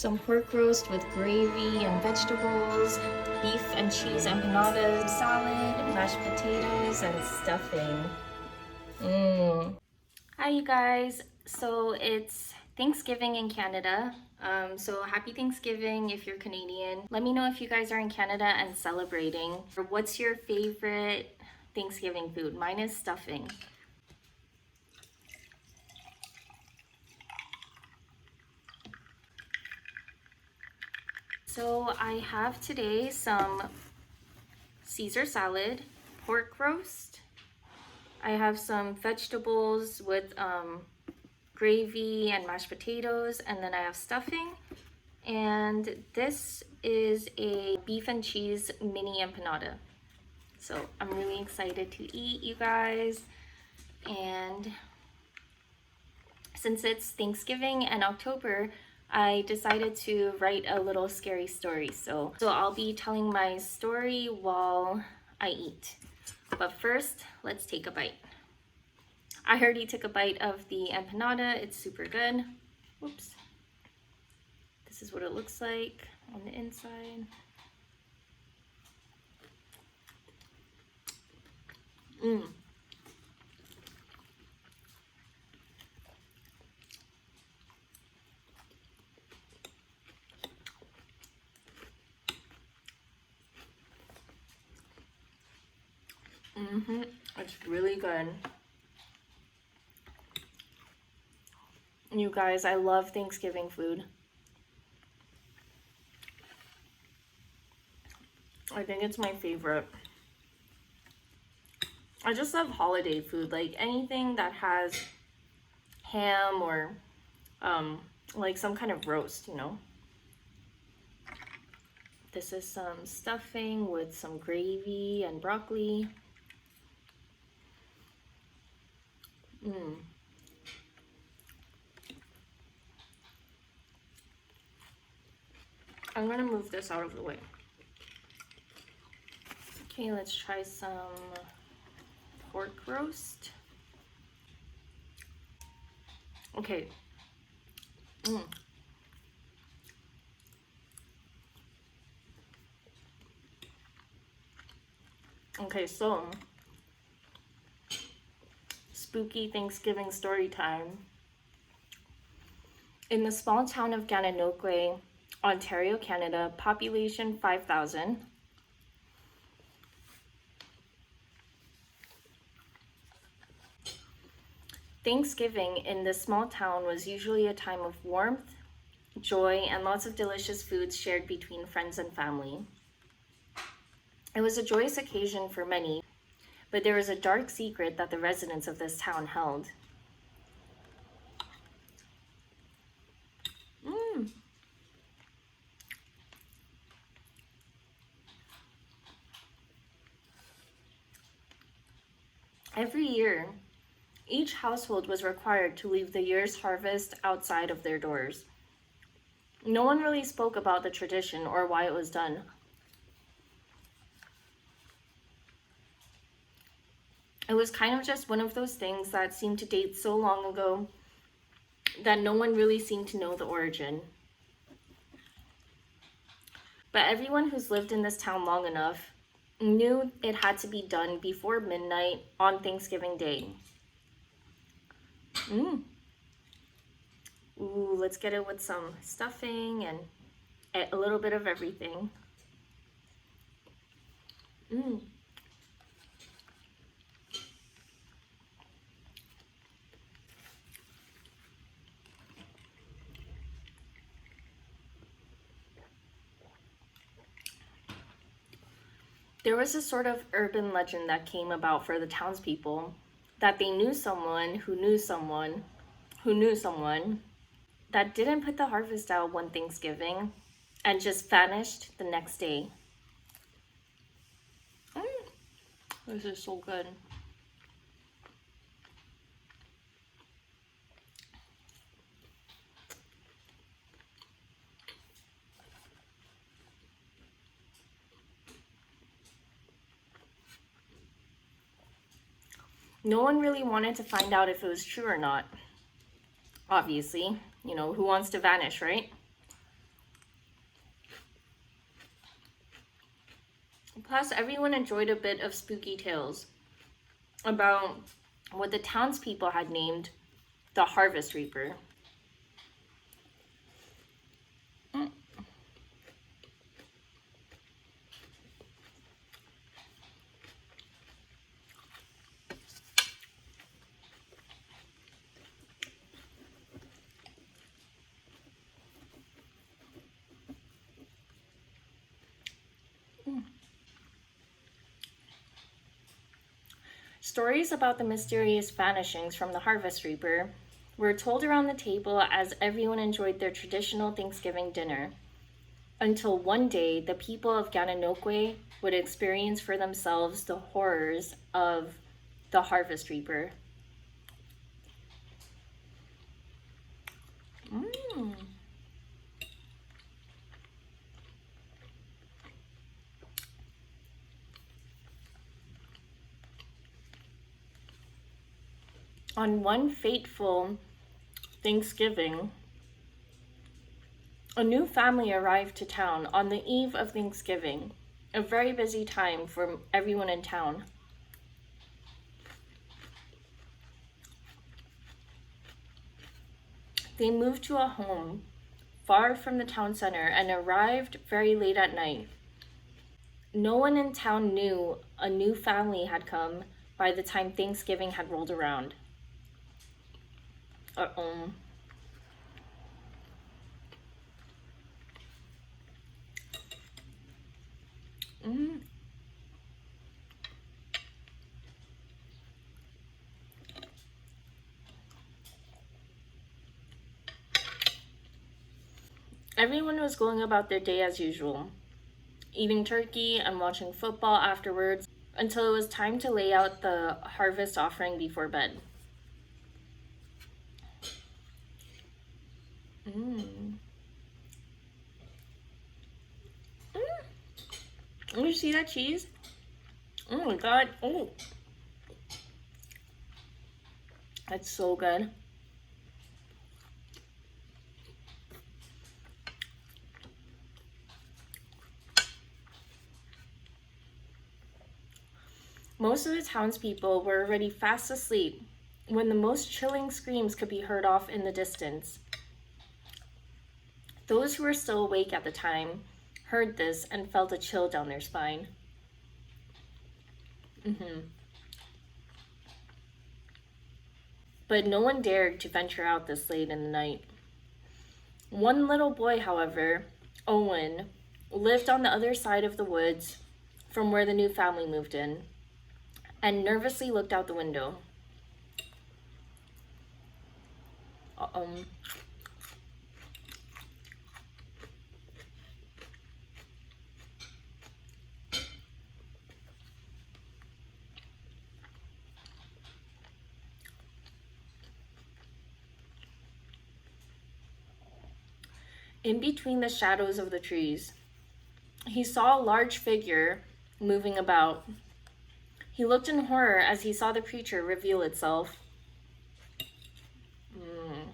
Some pork roast with gravy and vegetables, beef and cheese empanadas, salad, mashed potatoes, and stuffing. Hi you guys. So it's Thanksgiving in Canada. So happy Thanksgiving if you're Canadian. Let me know if you guys are in Canada and celebrating. Or what's your favorite Thanksgiving food? Mine is stuffing. So I have today some Caesar salad, pork roast. I have some vegetables with gravy and mashed potatoes, and then I have stuffing. And this is a beef and cheese mini empanada. So I'm really excited to eat, you guys. And since it's Thanksgiving and October, I decided to write a little scary story. So I'll be telling my story while I eat. But first, let's take a bite. I already took a bite of the empanada. It's super good. Whoops. This is what it looks like on the inside. It's really good. You guys, I love Thanksgiving food. I think it's my favorite. I just love holiday food, like anything that has ham or like some kind of roast, you know. This is some stuffing with some gravy and broccoli. I'm gonna move this out of the way. Okay, let's try some pork roast. Okay. Okay, so spooky Thanksgiving story time. In the small town of Gananoque, Ontario, Canada, population 5,000. Thanksgiving in this small town was usually a time of warmth, joy, and lots of delicious foods shared between friends and family. It was a joyous occasion for many, but there was a dark secret that the residents of this town held. Every year, each household was required to leave the year's harvest outside of their doors. No one really spoke about the tradition or why it was done. It was kind of just one of those things that seemed to date so long ago that no one really seemed to know the origin. But everyone who's lived in this town long enough knew it had to be done before midnight on Thanksgiving Day. Ooh, let's get it with some stuffing and a little bit of everything. There was a sort of urban legend that came about for the townspeople that they knew someone who knew someone who knew someone that didn't put the harvest out one Thanksgiving and just vanished the next day. This is so good. No one really wanted to find out if it was true or not. Obviously, you know, who wants to vanish, right? Plus, everyone enjoyed a bit of spooky tales about what the townspeople had named the Harvest Reaper. Stories about the mysterious vanishings from the Harvest Reaper were told around the table as everyone enjoyed their traditional Thanksgiving dinner. Until one day, the people of Gananoque would experience for themselves the horrors of the Harvest Reaper. Mm. On one fateful Thanksgiving, a new family arrived to town on the eve of Thanksgiving, a very busy time for everyone in town. They moved to a home far from the town center and arrived very late at night. No one in town knew a new family had come by the time Thanksgiving had rolled around. Uh-oh. Mm. Everyone was going about their day as usual, eating turkey and watching football afterwards until it was time to lay out the harvest offering before bed. Mm. Mm. You see that cheese? Oh my god. Oh, that's so good. Most of the townspeople were already fast asleep when the most chilling screams could be heard off in the distance. Those who were still awake at the time heard this and felt a chill down their spine. Mm-hmm. But no one dared to venture out this late in the night. One little boy, however, Owen, lived on the other side of the woods from where the new family moved in and nervously looked out the window. Uh-oh. In between the shadows of the trees, he saw a large figure moving about. He looked in horror as he saw the creature reveal itself. Mm.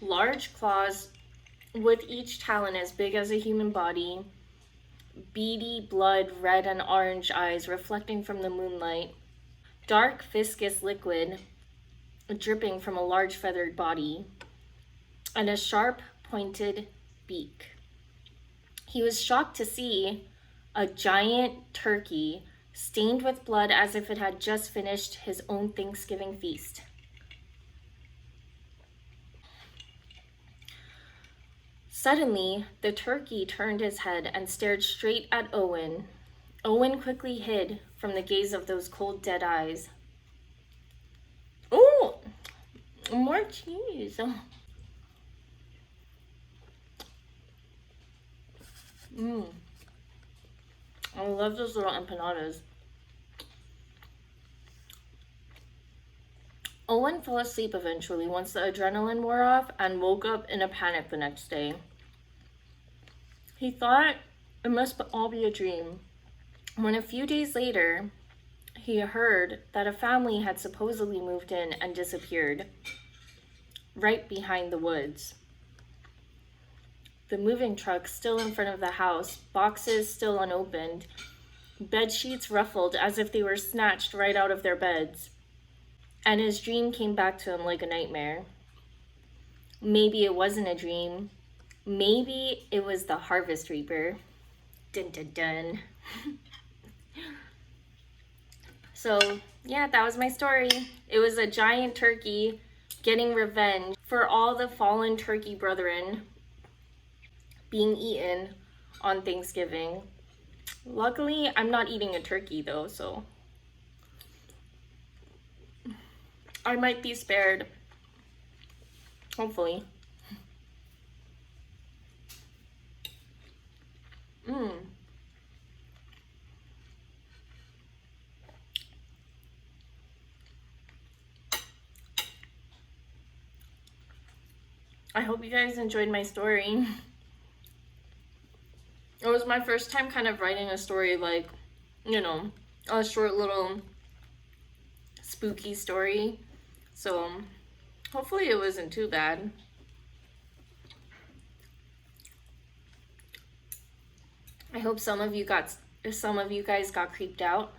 Large claws with each talon as big as a human body, beady blood red and orange eyes reflecting from the moonlight, dark viscous liquid dripping from a large feathered body, and a sharp pointed beak. He was shocked to see a giant turkey stained with blood as if it had just finished his own Thanksgiving feast. Suddenly, the turkey turned his head and stared straight at Owen. Owen quickly hid from the gaze of those cold, dead eyes. Oh, more cheese. Mm. I love those little empanadas. Owen fell asleep eventually once the adrenaline wore off and woke up in a panic the next day. He thought it must all be a dream. When a few days later, he heard that a family had supposedly moved in and disappeared right behind the woods. The moving truck still in front of the house, boxes still unopened, bed sheets ruffled as if they were snatched right out of their beds. And his dream came back to him like a nightmare. Maybe it wasn't a dream. Maybe it was the harvest reaper. Dun dun dun. So, yeah, that was my story. It was a giant turkey getting revenge for all the fallen turkey brethren being eaten on Thanksgiving. Luckily, I'm not eating a turkey though, so I might be spared. Hopefully. I hope you guys enjoyed my story. It was my first time kind of writing a story, like, you know, a short little spooky story. So hopefully it wasn't too bad. I hope some of you guys got creeped out.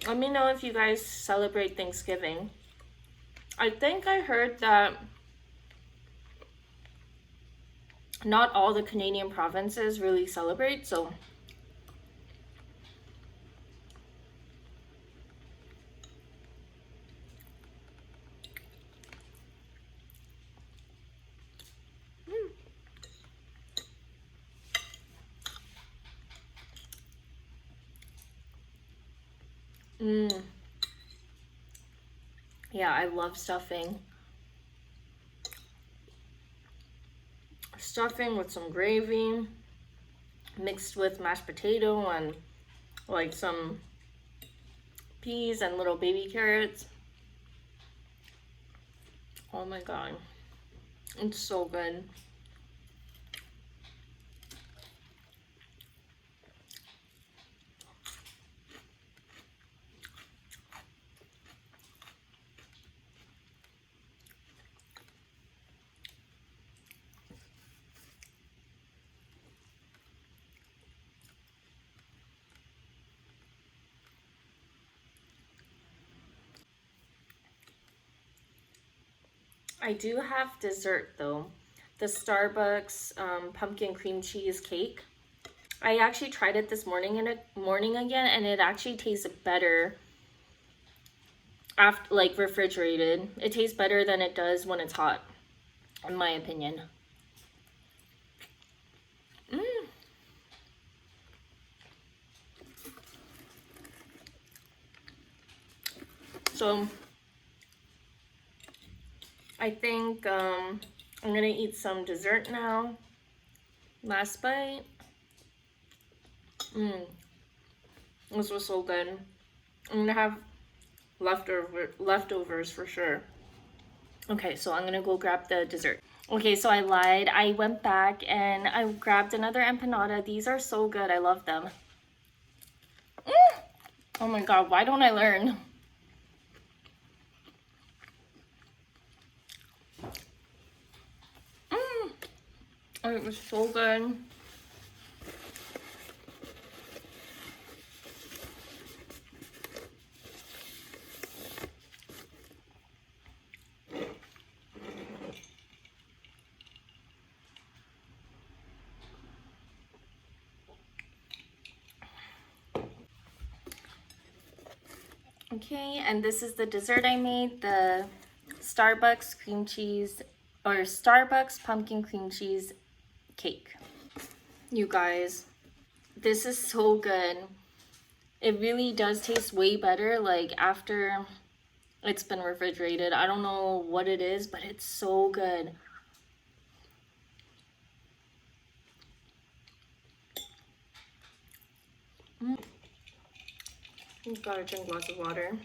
Let me know if you guys celebrate Thanksgiving. I think I heard that not all the Canadian provinces really celebrate, so yeah, I love stuffing. Stuffing with some gravy mixed with mashed potato and like some peas and little baby carrots. Oh my god, it's so good. I do have dessert though. The Starbucks pumpkin cream cheese cake. I actually tried it this morning again, and it actually tastes better after, like, refrigerated. It tastes better than it does when it's hot, in my opinion. So I think I'm gonna eat some dessert now. Last bite. This was so good. I'm gonna have leftovers for sure. Okay, so I'm gonna go grab the dessert. Okay, so I lied. I went back and I grabbed another empanada. These are so good. I love them. Oh my god, why don't I learn? Oh, it was so good. Okay, and this is the dessert I made, the Starbucks cream cheese, or Starbucks pumpkin cream cheese cake. You guys, this is so good. It really does taste way better, like, after it's been refrigerated. I don't know what it is, but it's so good. You gotta drink lots of water.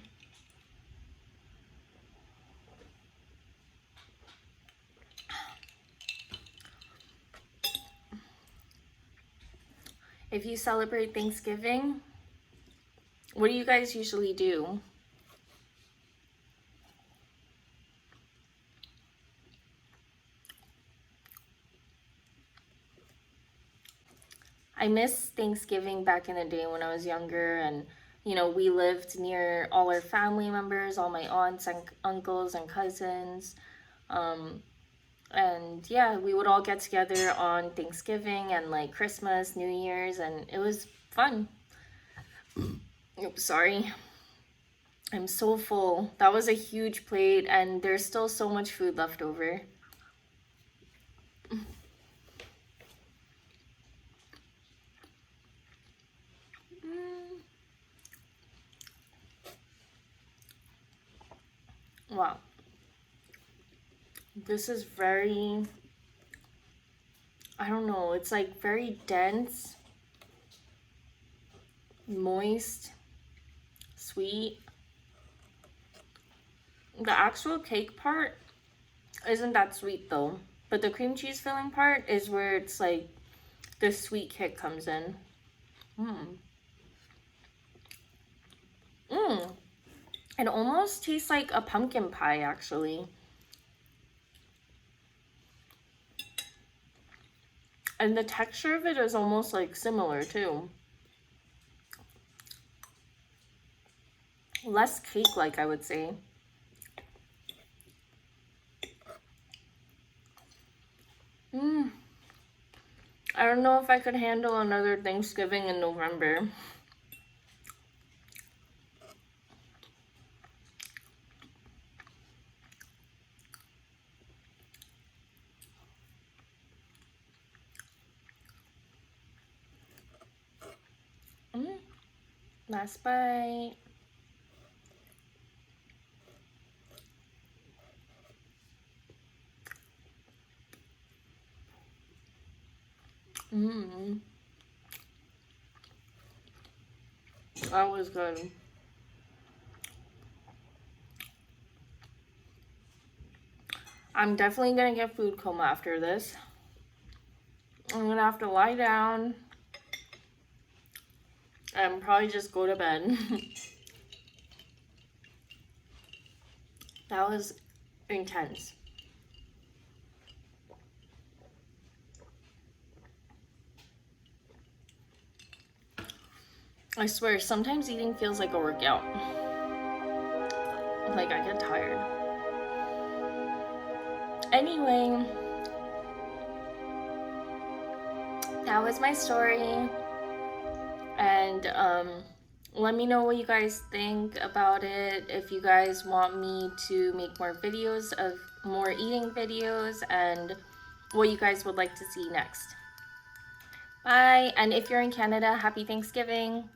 If you celebrate Thanksgiving, what do you guys usually do? I miss Thanksgiving back in the day when I was younger, and you know, we lived near all our family members, all my aunts and uncles and cousins. Um, and yeah, we would all get together on Thanksgiving and like Christmas, New Year's, and it was fun. Oops, sorry. I'm so full. That was a huge plate, and there's still so much food left over. Wow. This is very, I don't know, it's like very dense, moist, sweet. The actual cake part isn't that sweet though, but the cream cheese filling part is where it's like the sweet kick comes in. Mmm. Mmm. It almost tastes like a pumpkin pie actually. And the texture of it is almost like similar too. Less cake-like, I would say. I don't know if I could handle another Thanksgiving in November. Last bite. That was good. I'm definitely gonna get food coma after this. I'm gonna have to lie down and probably just go to bed. That was intense. I swear, sometimes eating feels like a workout. Like, I get tired. Anyway, that was my story. And let me know what you guys think about it. If you guys want me to make more videos of more eating videos, and what you guys would like to see next. Bye. And if you're in Canada, happy Thanksgiving.